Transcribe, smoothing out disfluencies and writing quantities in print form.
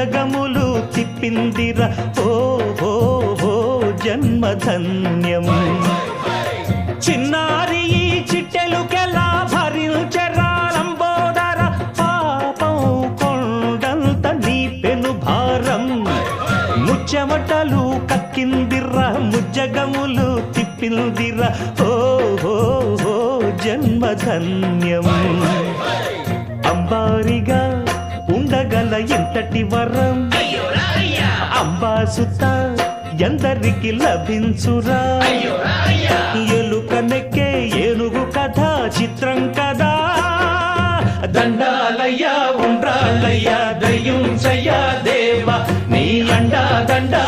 ముజ్జగములు తిప్పిందిర ఓ ఓ ఓ జన్మధన్యం చిన్నారి ఈ చిట్టెలుకెలా భరించరాలంబోదర పాపం కొండంత నీ పెను భారం ముచ్చెమటలు కక్కిందిర్ర ముజ్జగములు తిప్పిందిర ఓ ఓ ఓ జన్మధన్యం అంబారిగా ఉండగల ఎంతటి వరం అంబాసుత ఎందరికి లభించురా ఎలుక నెక్కే ఏనుగు కథ చిత్రం కదా దండాలయ్యా ఉండ్రాళ్ళయ్యా దయ్యుంచయ్యా దేవ నీ అండా దండా